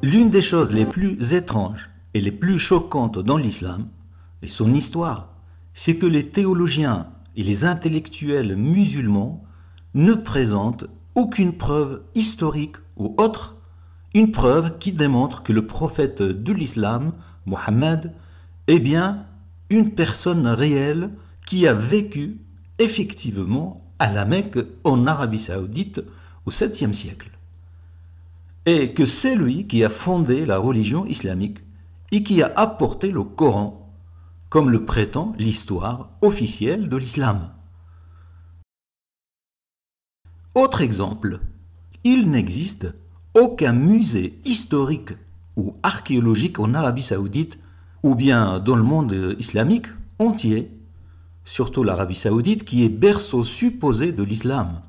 L'une des choses les plus étranges et les plus choquantes dans l'islam et son histoire, c'est que les théologiens et les intellectuels musulmans ne présentent aucune preuve historique ou autre, une preuve qui démontre que le prophète de l'islam, Mohammed, est bien une personne réelle qui a vécu effectivement à la Mecque en Arabie Saoudite au 7e siècle. Et que c'est lui qui a fondé la religion islamique et qui a apporté le Coran, comme le prétend l'histoire officielle de l'islam. Autre exemple, il n'existe aucun musée historique ou archéologique en Arabie Saoudite ou bien dans le monde islamique entier, surtout l'Arabie Saoudite qui est berceau supposé de l'islam.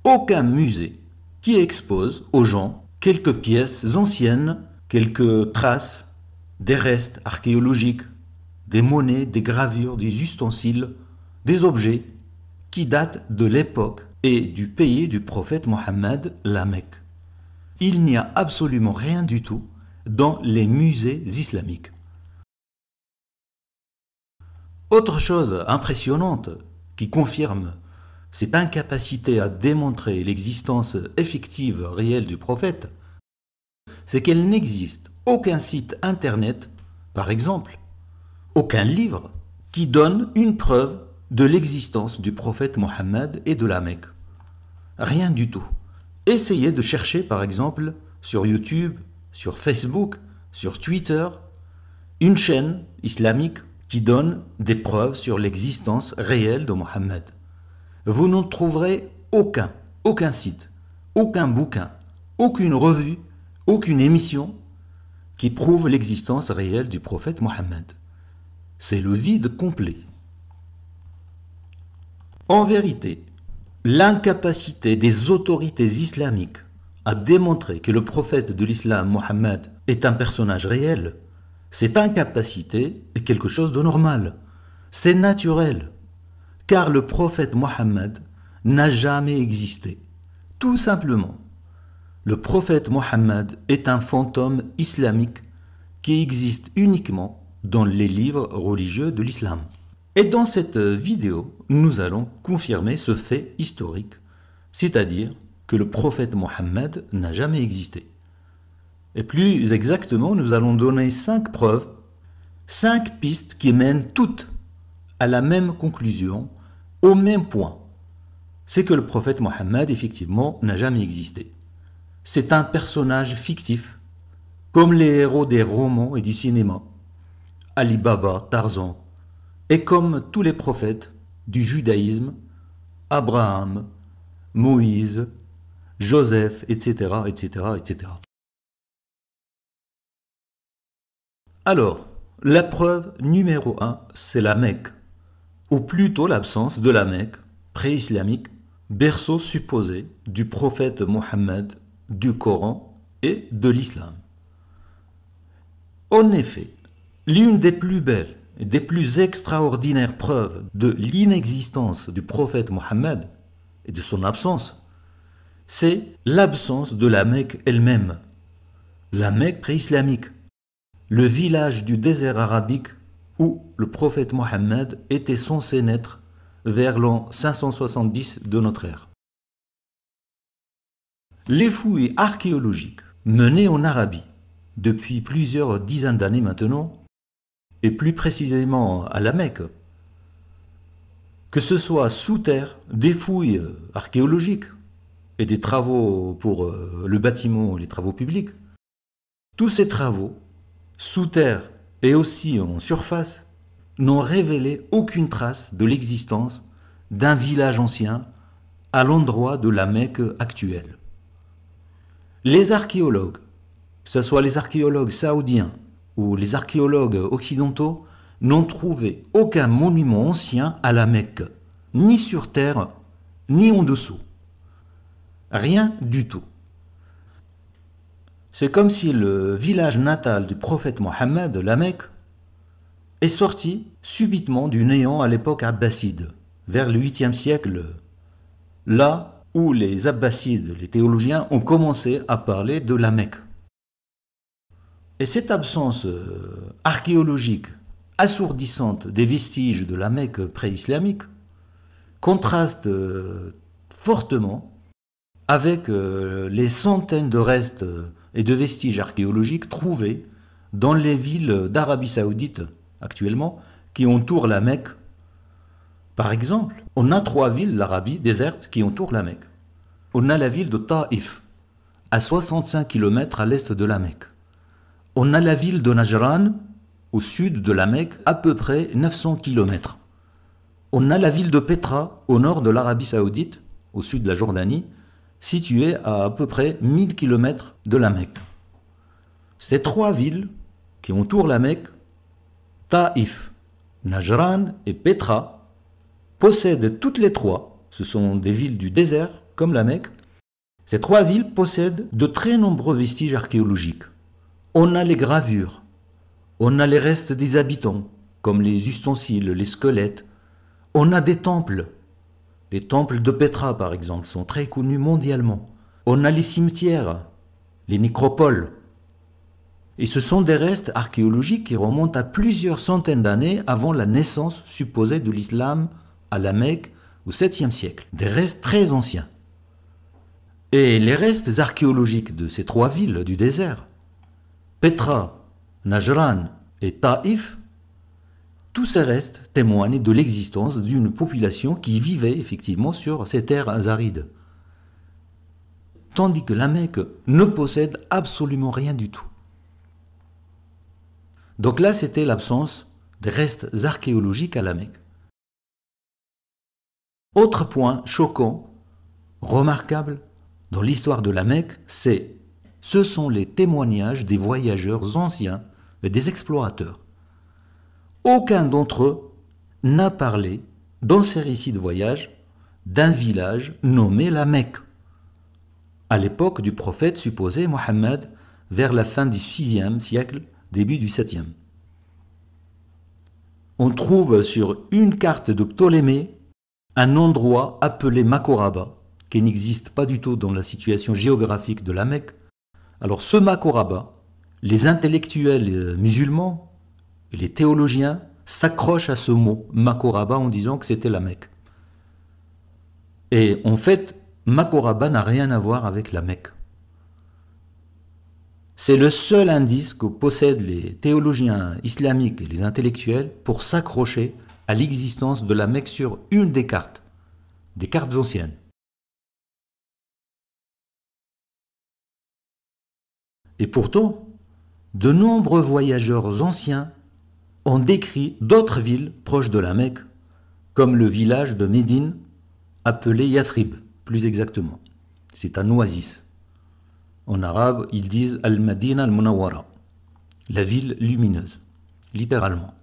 Aucun musée qui expose aux gens quelques pièces anciennes, quelques traces, des restes archéologiques, des monnaies, des gravures, des ustensiles, des objets qui datent de l'époque et du pays du prophète Mohammed, la Mecque. Il n'y a absolument rien du tout dans les musées islamiques. Autre chose impressionnante qui confirme cette incapacité à démontrer l'existence effective réelle du prophète, c'est qu'il n'existe aucun site internet, par exemple, aucun livre qui donne une preuve de l'existence du prophète Mohammed et de la Mecque. Rien du tout. Essayez de chercher par exemple sur YouTube, sur Facebook, sur Twitter, une chaîne islamique qui donne des preuves sur l'existence réelle de Mohammed. Vous n'en trouverez aucun site, aucun bouquin, aucune revue, aucune émission qui prouve l'existence réelle du prophète Mohammed. C'est le vide complet. En vérité, l'incapacité des autorités islamiques à démontrer que le prophète de l'islam, Mohammed, est un personnage réel, cette incapacité est quelque chose de normal. C'est naturel, car le prophète Mohammed n'a jamais existé. Tout simplement, le prophète Mohammed est un fantôme islamique qui existe uniquement dans les livres religieux de l'islam. Et dans cette vidéo, nous allons confirmer ce fait historique, c'est-à-dire que le prophète Mohammed n'a jamais existé. Et plus exactement, nous allons donner 5 preuves, 5 pistes qui mènent toutes à la même conclusion, au même point. C'est que le prophète Mohammed, effectivement, n'a jamais existé. C'est un personnage fictif, comme les héros des romans et du cinéma, Ali Baba, Tarzan, et comme tous les prophètes du judaïsme, Abraham, Moïse, Joseph, etc., etc., etc. Alors, la preuve numéro 1, c'est la Mecque, ou plutôt l'absence de la Mecque, pré-islamique, berceau supposé du prophète Mohammed, du Coran et de l'islam. En effet, l'une des plus belles et des plus extraordinaires preuves de l'inexistence du prophète Mohammed et de son absence, c'est l'absence de la Mecque elle-même, la Mecque pré-islamique, le village du désert arabique où le prophète Mohammed était censé naître vers l'an 570 de notre ère. Les fouilles archéologiques menées en Arabie depuis plusieurs dizaines d'années maintenant, et plus précisément à la Mecque, que ce soit sous terre, des fouilles archéologiques et des travaux pour le bâtiment et les travaux publics, tous ces travaux, sous terre et aussi en surface, n'ont révélé aucune trace de l'existence d'un village ancien à l'endroit de la Mecque actuelle. Les archéologues, que ce soit les archéologues saoudiens ou les archéologues occidentaux, n'ont trouvé aucun monument ancien à la Mecque, ni sur terre, ni en dessous. Rien du tout. C'est comme si le village natal du prophète Mohammed, la Mecque, est sorti subitement du néant à l'époque abbasside, vers le 8e siècle, là où les Abbassides, les théologiens, ont commencé à parler de la Mecque. Et cette absence archéologique assourdissante des vestiges de la Mecque pré-islamique contraste fortement avec les centaines de restes et de vestiges archéologiques trouvés dans les villes d'Arabie Saoudite actuellement qui entourent la Mecque. Par exemple, on a 3 villes d'Arabie désertes qui entourent la Mecque. On a la ville de Taïf, à 65 km à l'est de la Mecque. On a la ville de Najran, au sud de la Mecque, à peu près 900 km. On a la ville de Petra, au nord de l'Arabie Saoudite, au sud de la Jordanie, située à peu près 1000 km de la Mecque. Ces 3 villes qui entourent la Mecque, Taïf, Najran et Petra, possèdent toutes les 3, ce sont des villes du désert comme la Mecque, ces 3 villes possèdent de très nombreux vestiges archéologiques. On a les gravures, on a les restes des habitants, comme les ustensiles, les squelettes. On a des temples. Les temples de Petra, par exemple, sont très connus mondialement. On a les cimetières, les nécropoles. Et ce sont des restes archéologiques qui remontent à plusieurs centaines d'années avant la naissance supposée de l'islam à la Mecque au 7e siècle. Des restes très anciens. Et les restes archéologiques de ces 3 villes du désert, Petra, Najran et Taïf, tous ces restes témoignent de l'existence d'une population qui vivait effectivement sur ces terres arides. Tandis que la Mecque ne possède absolument rien du tout. Donc là, c'était l'absence des restes archéologiques à la Mecque. Autre point choquant, remarquable dans l'histoire de la Mecque, ce sont les témoignages des voyageurs anciens et des explorateurs. Aucun d'entre eux n'a parlé, dans ses récits de voyage, d'un village nommé la Mecque, à l'époque du prophète supposé Mohammed, vers la fin du 6e siècle, début du 7e. On trouve sur une carte de Ptolémée un endroit appelé Makoraba, qui n'existe pas du tout dans la situation géographique de la Mecque. Alors ce Makoraba, les intellectuels musulmans et les théologiens s'accrochent à ce mot Makoraba en disant que c'était la Mecque. Et en fait, Makoraba n'a rien à voir avec la Mecque. C'est le seul indice que possèdent les théologiens islamiques et les intellectuels pour s'accrocher à l'existence de la Mecque sur une des cartes anciennes. Et pourtant, de nombreux voyageurs anciens ont décrit d'autres villes proches de la Mecque, comme le village de Médine, appelé Yathrib, plus exactement. C'est un oasis. En arabe, ils disent Al-Madina al-Munawwara, la ville lumineuse, littéralement.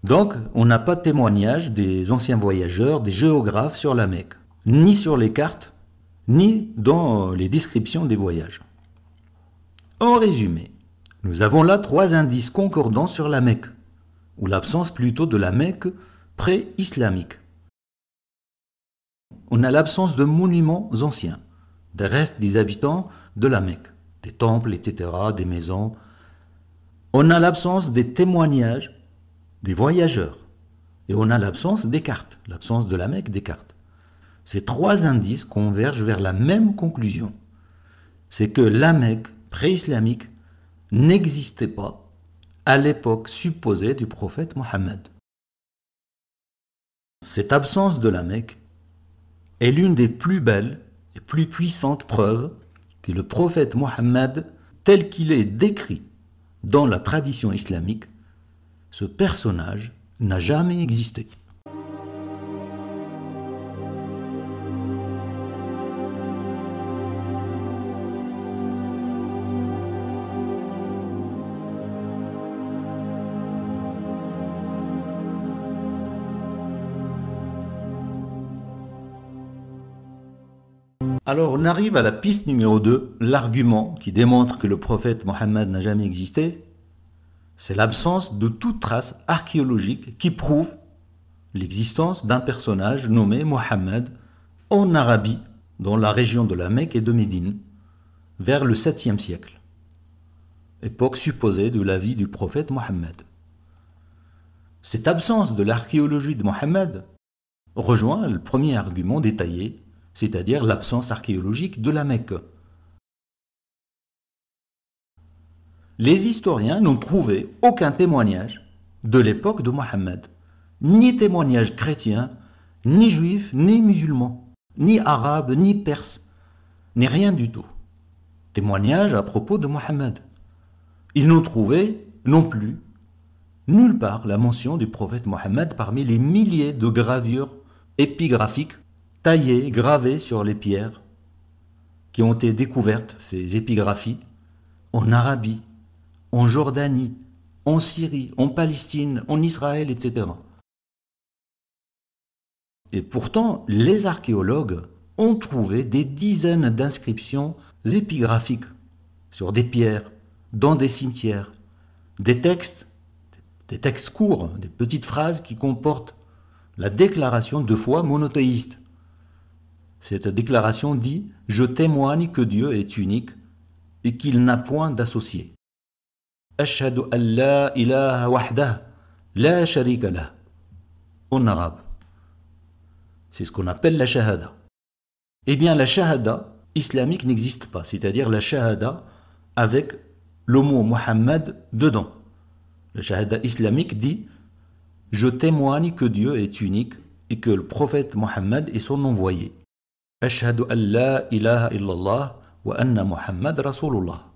Donc, on n'a pas de témoignage des anciens voyageurs, des géographes sur la Mecque, ni sur les cartes, ni dans les descriptions des voyages. En résumé, nous avons là 3 indices concordants sur la Mecque, ou l'absence plutôt de la Mecque pré-islamique. On a l'absence de monuments anciens, des restes des habitants de la Mecque, des temples, etc., des maisons. On a l'absence des témoignages des voyageurs. Et on a l'absence des cartes, l'absence de la Mecque des cartes. Ces 3 indices convergent vers la même conclusion. C'est que la Mecque pré-islamique n'existait pas à l'époque supposée du prophète Mohammed. Cette absence de la Mecque est l'une des plus belles et plus puissantes preuves que le prophète Mohammed, tel qu'il est décrit dans la tradition islamique, ce personnage n'a jamais existé. Alors on arrive à la piste numéro 2, l'argument qui démontre que le prophète Mohammed n'a jamais existé. C'est l'absence de toute trace archéologique qui prouve l'existence d'un personnage nommé Mohammed en Arabie, dans la région de la Mecque et de Médine, vers le 7e siècle. époque supposée de la vie du prophète Mohammed. Cette absence de l'archéologie de Mohammed rejoint le premier argument détaillé, c'est-à-dire l'absence archéologique de la Mecque. Les historiens n'ont trouvé aucun témoignage de l'époque de Mohammed, ni témoignage chrétien, ni juif, ni musulman, ni arabe, ni perse, ni rien du tout. Témoignage à propos de Mohammed. Ils n'ont trouvé non plus nulle part la mention du prophète Mohammed parmi les milliers de gravures épigraphiques taillées, gravées sur les pierres qui ont été découvertes, ces épigraphies, en Arabie, en Jordanie, en Syrie, en Palestine, en Israël, etc. Et pourtant, les archéologues ont trouvé des dizaines d'inscriptions épigraphiques sur des pierres, dans des cimetières, des textes courts, des petites phrases qui comportent la déclaration de foi monothéiste. Cette déclaration dit « Je témoigne que Dieu est unique et qu'il n'a point d'associé. Ashhadu an la ilaha wahdah, la sharika lah » en arabe. C'est ce qu'on appelle la shahada. Eh bien, la shahada islamique n'existe pas, c'est-à-dire la shahada avec le mot Mohammed dedans. La shahada islamique dit « Je témoigne que Dieu est unique et que le prophète Mohammed est son envoyé. Ashhadu an la ilaha illallah wa anna Muhammad Rasulullah. »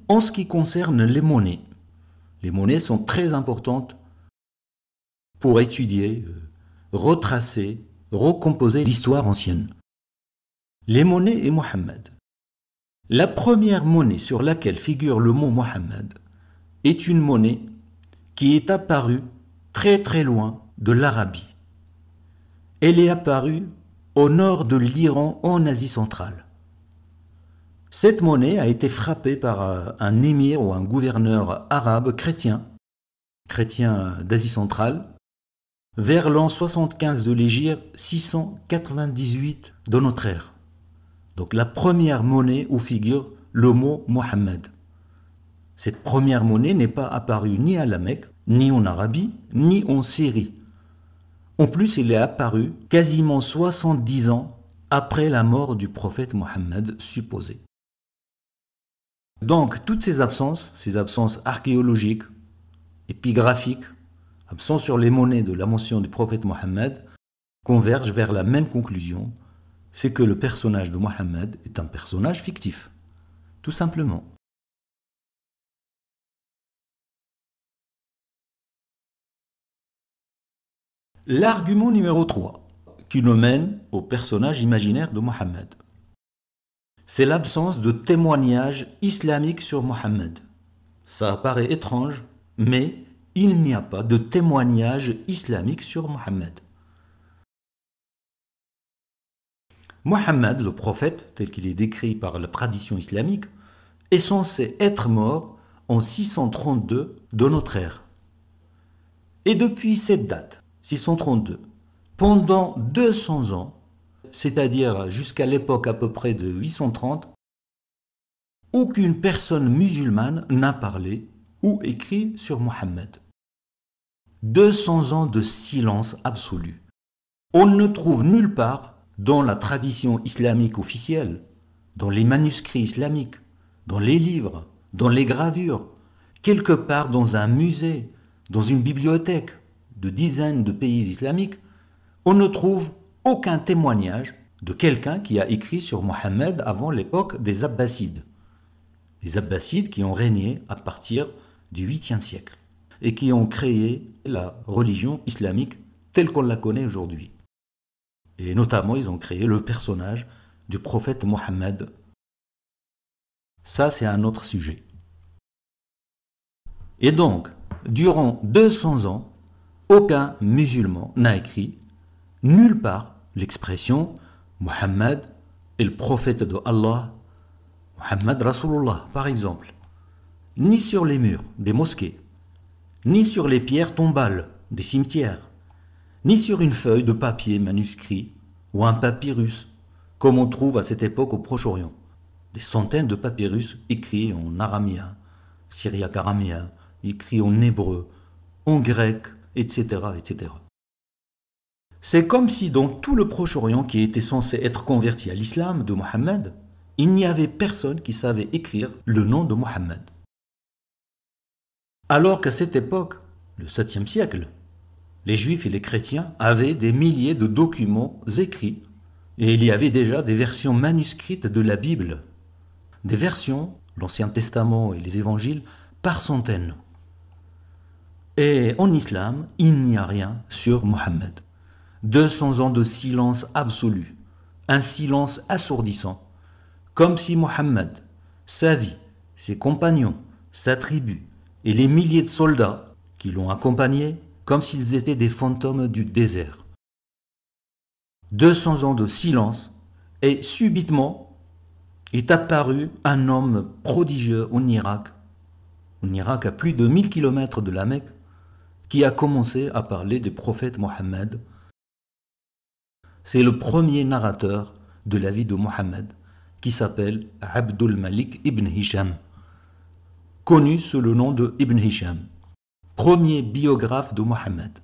En ce qui concerne les monnaies sont très importantes pour étudier, retracer, recomposer l'histoire ancienne. Les monnaies et Mohammed. La première monnaie sur laquelle figure le mot Mohammed est une monnaie qui est apparue très très loin de l'Arabie. Elle est apparue au nord de l'Iran en Asie centrale. Cette monnaie a été frappée par un émir ou un gouverneur arabe chrétien d'Asie centrale, vers l'an 75 de l'Hégire, 698 de notre ère. Donc la première monnaie où figure le mot Mohammed. Cette première monnaie n'est pas apparue ni à la Mecque, ni en Arabie, ni en Syrie. En plus, elle est apparue quasiment 70 ans après la mort du prophète Mohammed supposé. Donc toutes ces absences archéologiques, épigraphiques, absences sur les monnaies de la mention du prophète Mohammed, convergent vers la même conclusion, c'est que le personnage de Mohammed est un personnage fictif, tout simplement. L'argument numéro 3, qui nous mène au personnage imaginaire de Mohammed, c'est l'absence de témoignage islamique sur Mohammed. Ça paraît étrange, mais il n'y a pas de témoignage islamique sur Mohammed. Mohammed, le prophète, tel qu'il est décrit par la tradition islamique, est censé être mort en 632 de notre ère. Et depuis cette date, 632, pendant 200 ans, c'est-à-dire jusqu'à l'époque à peu près de 830, aucune personne musulmane n'a parlé ou écrit sur Mohammed. 200 ans de silence absolu. On ne trouve nulle part dans la tradition islamique officielle, dans les manuscrits islamiques, dans les livres, dans les gravures, quelque part dans un musée, dans une bibliothèque de dizaines de pays islamiques, on ne trouve aucun témoignage de quelqu'un qui a écrit sur Mohammed avant l'époque des Abbassides. Les Abbassides qui ont régné à partir du 8e siècle et qui ont créé la religion islamique telle qu'on la connaît aujourd'hui. Et notamment, ils ont créé le personnage du prophète Mohammed. Ça, c'est un autre sujet. Et donc, durant 200 ans, aucun musulman n'a écrit nulle part l'expression Mohammed est le prophète de Allah, Muhammad Rasulullah par exemple, ni sur les murs des mosquées, ni sur les pierres tombales des cimetières, ni sur une feuille de papier manuscrit ou un papyrus, comme on trouve à cette époque au Proche-Orient. des centaines de papyrus écrits en araméen, syriaque-araméen, écrits en hébreu, en grec, etc., etc. C'est comme si dans tout le Proche-Orient qui était censé être converti à l'islam de Mohammed, il n'y avait personne qui savait écrire le nom de Mohammed. Alors qu'à cette époque, le 7e siècle, les juifs et les chrétiens avaient des milliers de documents écrits et il y avait déjà des versions manuscrites de la Bible, des versions, l'Ancien Testament et les évangiles, par centaines. Et en islam, il n'y a rien sur Mohammed. 200 ans de silence absolu, un silence assourdissant, comme si Mohammed, sa vie, ses compagnons, sa tribu et les milliers de soldats qui l'ont accompagné, comme s'ils étaient des fantômes du désert. 200 ans de silence et subitement est apparu un homme prodigieux en Irak à plus de 1000 km de la Mecque, qui a commencé à parler du prophète Mohammed. C'est le premier narrateur de la vie de Mohammed, qui s'appelle Abdul Malik ibn Hisham, connu sous le nom de Ibn Hisham, premier biographe de Mohammed.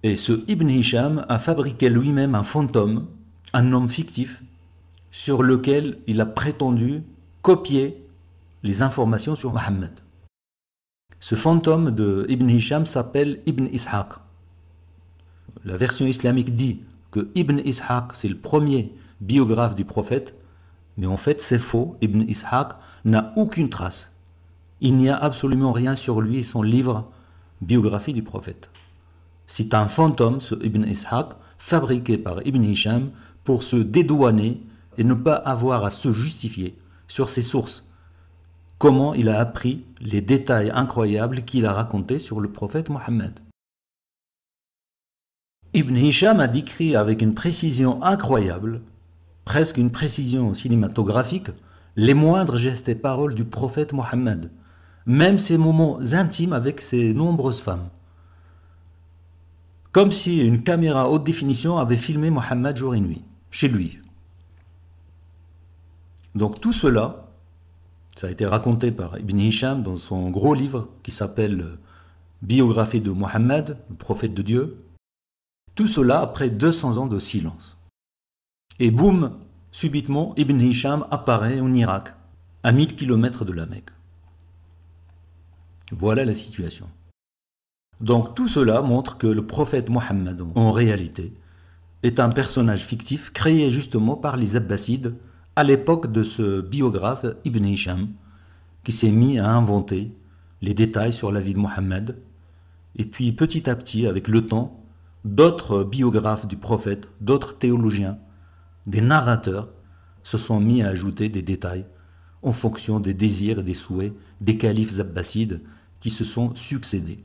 Et ce Ibn Hisham a fabriqué lui-même un fantôme, un homme fictif, sur lequel il a prétendu copier les informations sur Mohammed. Ce fantôme de Ibn Hisham s'appelle Ibn Ishaq. La version islamique dit que Ibn Ishaq, c'est le premier biographe du prophète, mais en fait c'est faux. Ibn Ishaq n'a aucune trace. Il n'y a absolument rien sur lui et son livre Biographie du prophète. C'est un fantôme, ce Ibn Ishaq, fabriqué par Ibn Hisham pour se dédouaner et ne pas avoir à se justifier sur ses sources. Comment il a appris les détails incroyables qu'il a racontés sur le prophète Mohammed. Ibn Hisham a décrit avec une précision incroyable, presque une précision cinématographique, les moindres gestes et paroles du prophète Mohammed, même ses moments intimes avec ses nombreuses femmes. Comme si une caméra haute définition avait filmé Mohammed jour et nuit, chez lui. Donc tout cela, ça a été raconté par Ibn Hisham dans son gros livre qui s'appelle Biographie de Mohammed, le prophète de Dieu. Tout cela après 200 ans de silence. Et boum, subitement, Ibn Hisham apparaît en Irak, à 1000 km de la Mecque. Voilà la situation. Donc tout cela montre que le prophète Mohammed, en réalité, est un personnage fictif créé justement par les Abbassides à l'époque de ce biographe Ibn Hisham, qui s'est mis à inventer les détails sur la vie de Mohammed. Et puis petit à petit, avec le temps, d'autres biographes du prophète, d'autres théologiens, des narrateurs se sont mis à ajouter des détails en fonction des désirs et des souhaits des califes abbassides qui se sont succédés.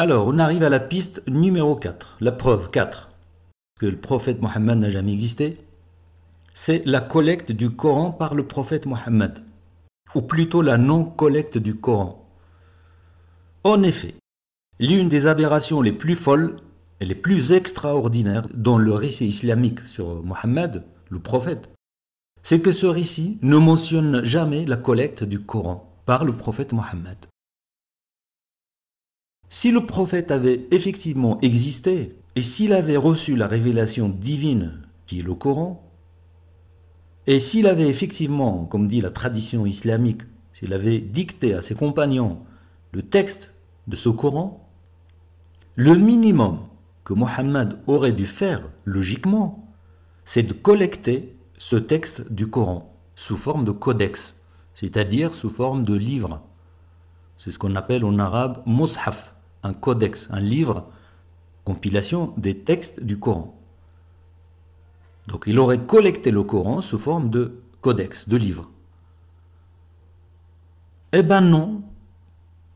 Alors, on arrive à la piste numéro 4, la preuve 4, que le prophète Mohammed n'a jamais existé, c'est la collecte du Coran par le prophète Mohammed, ou plutôt la non-collecte du Coran. En effet, l'une des aberrations les plus folles et les plus extraordinaires dans le récit islamique sur Mohammed, le prophète, c'est que ce récit ne mentionne jamais la collecte du Coran par le prophète Mohammed. Si le prophète avait effectivement existé, et s'il avait reçu la révélation divine qui est le Coran, et s'il avait effectivement, comme dit la tradition islamique, s'il avait dicté à ses compagnons le texte de ce Coran, le minimum que Mohammed aurait dû faire, logiquement, c'est de collecter ce texte du Coran sous forme de codex, c'est-à-dire sous forme de livre. C'est ce qu'on appelle en arabe « mushaf », un codex, un livre, compilation des textes du Coran. Donc il aurait collecté le Coran sous forme de codex, de livre. Eh ben non,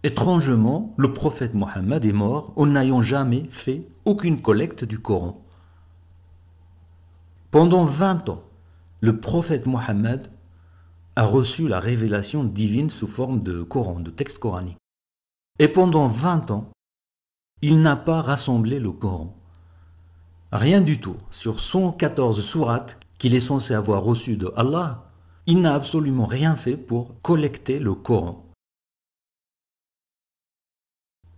étrangement, le prophète Mohammed est mort en n'ayant jamais fait aucune collecte du Coran. Pendant 20 ans, le prophète Mohammed a reçu la révélation divine sous forme de Coran, de texte coranique. Et pendant 20 ans, il n'a pas rassemblé le Coran. Rien du tout. Sur 114 sourates qu'il est censé avoir reçues de Allah, il n'a absolument rien fait pour collecter le Coran.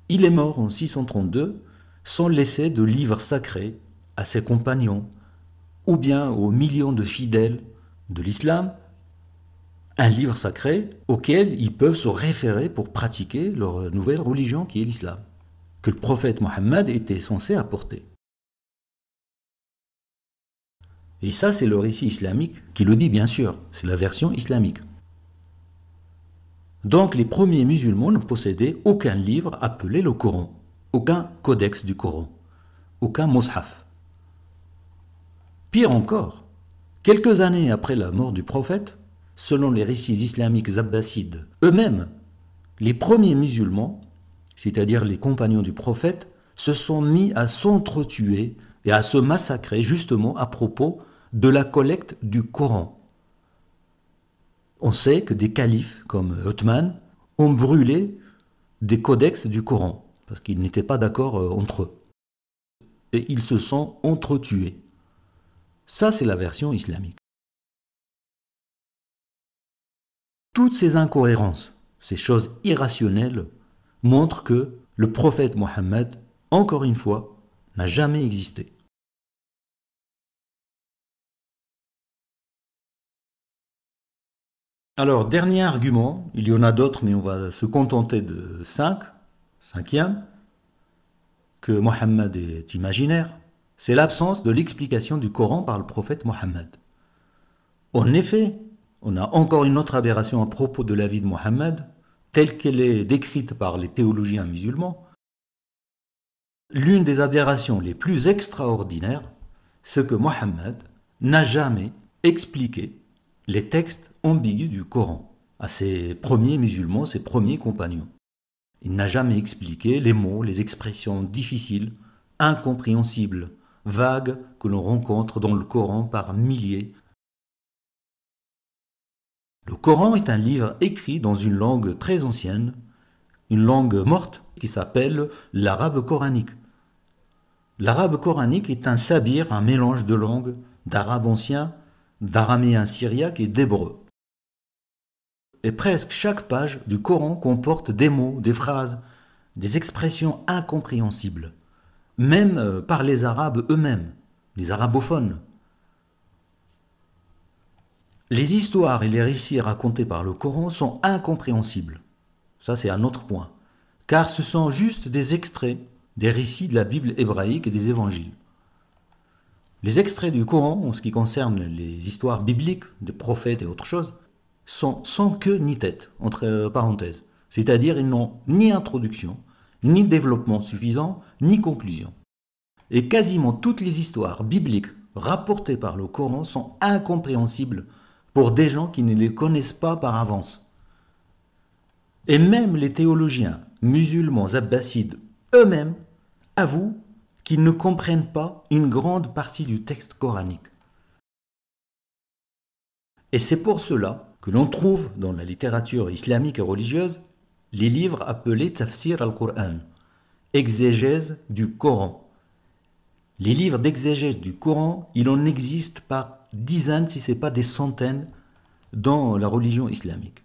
Il est mort en 632 sans laisser de livre sacré à ses compagnons ou bien aux millions de fidèles de l'islam, un livre sacré auquel ils peuvent se référer pour pratiquer leur nouvelle religion qui est l'islam, que le prophète Mohammed était censé apporter. Et ça, c'est le récit islamique qui le dit, bien sûr, c'est la version islamique. Donc les premiers musulmans ne possédaient aucun livre appelé le Coran, aucun codex du Coran, aucun mushaf. Pire encore, quelques années après la mort du prophète, selon les récits islamiques abbassides eux-mêmes, les premiers musulmans, c'est-à-dire les compagnons du prophète, se sont mis à s'entretuer et à se massacrer justement à propos de la collecte du Coran. On sait que des califes comme Othman ont brûlé des codex du Coran parce qu'ils n'étaient pas d'accord entre eux. Et ils se sont entretués. Ça, c'est la version islamique. Toutes ces incohérences, ces choses irrationnelles, montrent que le prophète Mohammed, encore une fois, n'a jamais existé. Alors, dernier argument, il y en a d'autres, mais on va se contenter de 5. Cinquième, que Mohammed est imaginaire, c'est l'absence de l'explication du Coran par le prophète Mohammed. En effet, on a encore une autre aberration à propos de la vie de Mohammed, telle qu'elle est décrite par les théologiens musulmans. L'une des aberrations les plus extraordinaires, c'est que Mohammed n'a jamais expliqué les textes ambigus du Coran à ses premiers musulmans, ses premiers compagnons. Il n'a jamais expliqué les mots, les expressions difficiles, incompréhensibles, vagues que l'on rencontre dans le Coran par milliers. Le Coran est un livre écrit dans une langue très ancienne, une langue morte qui s'appelle l'arabe coranique. L'arabe coranique est un sabir, un mélange de langues d'arabe ancien, d'araméen syriaque et d'hébreu. Et presque chaque page du Coran comporte des mots, des phrases, des expressions incompréhensibles, même par les Arabes eux-mêmes, les arabophones. Les histoires et les récits racontés par le Coran sont incompréhensibles. Ça, c'est un autre point. Car ce sont juste des extraits des récits de la Bible hébraïque et des évangiles. Les extraits du Coran, en ce qui concerne les histoires bibliques, des prophètes et autres choses, sont sans queue ni tête, entre parenthèses. C'est-à-dire, ils n'ont ni introduction, ni développement suffisant, ni conclusion. Et quasiment toutes les histoires bibliques rapportées par le Coran sont incompréhensibles pour des gens qui ne les connaissent pas par avance. Et même les théologiens musulmans abbassides eux-mêmes avouent qu'ils ne comprennent pas une grande partie du texte coranique. Et c'est pour cela que l'on trouve dans la littérature islamique et religieuse les livres appelés Tafsir al-Qur'an, exégèse du Coran. Les livres d'exégèse du Coran, il en existe par dizaines, si ce n'est pas des centaines, dans la religion islamique.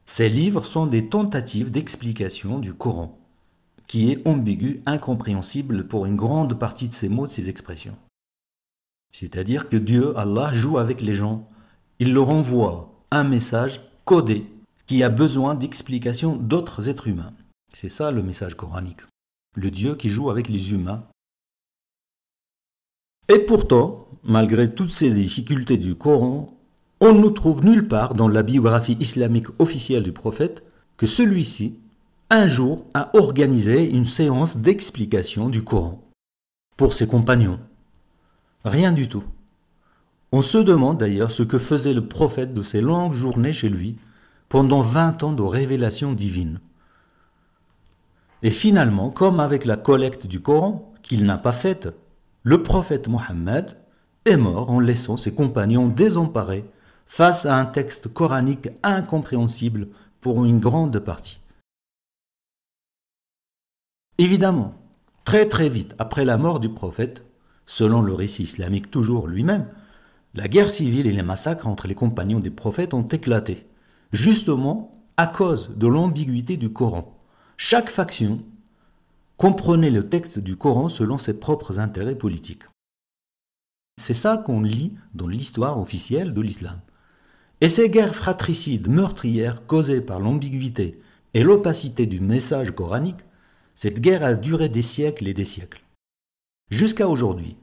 Ces livres sont des tentatives d'explication du Coran, qui est ambigu, incompréhensible pour une grande partie de ses mots, de ses expressions. C'est-à-dire que Dieu, Allah, joue avec les gens. Il leur envoie un message codé qui a besoin d'explications d'autres êtres humains. C'est ça le message coranique. Le Dieu qui joue avec les humains. Et pourtant, malgré toutes ces difficultés du Coran, on ne trouve nulle part dans la biographie islamique officielle du prophète que celui-ci, un jour, a organisé une séance d'explication du Coran pour ses compagnons. Rien du tout. On se demande d'ailleurs ce que faisait le prophète de ces longues journées chez lui pendant 20 ans de révélation divine. Et finalement, comme avec la collecte du Coran, qu'il n'a pas faite, Le prophète Mohammed est mort en laissant ses compagnons désemparés face à un texte coranique incompréhensible pour une grande partie. Évidemment, très vite après la mort du prophète, selon le récit islamique toujours lui-même, la guerre civile et les massacres entre les compagnons des prophètes ont éclaté, justement à cause de l'ambiguïté du Coran. Chaque faction comprenait le texte du Coran selon ses propres intérêts politiques. C'est ça qu'on lit dans l'histoire officielle de l'islam. Et ces guerres fratricides, meurtrières, causées par l'ambiguïté et l'opacité du message coranique, cette guerre a duré des siècles et des siècles, jusqu'à aujourd'hui.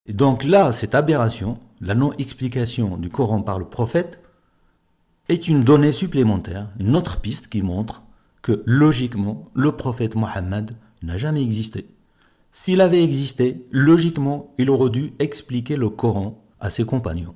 Et donc là, cette aberration, la non-explication du Coran par le prophète, est une donnée supplémentaire, une autre piste qui montre que, logiquement, le prophète Mohammed n'a jamais existé. S'il avait existé, logiquement, il aurait dû expliquer le Coran à ses compagnons.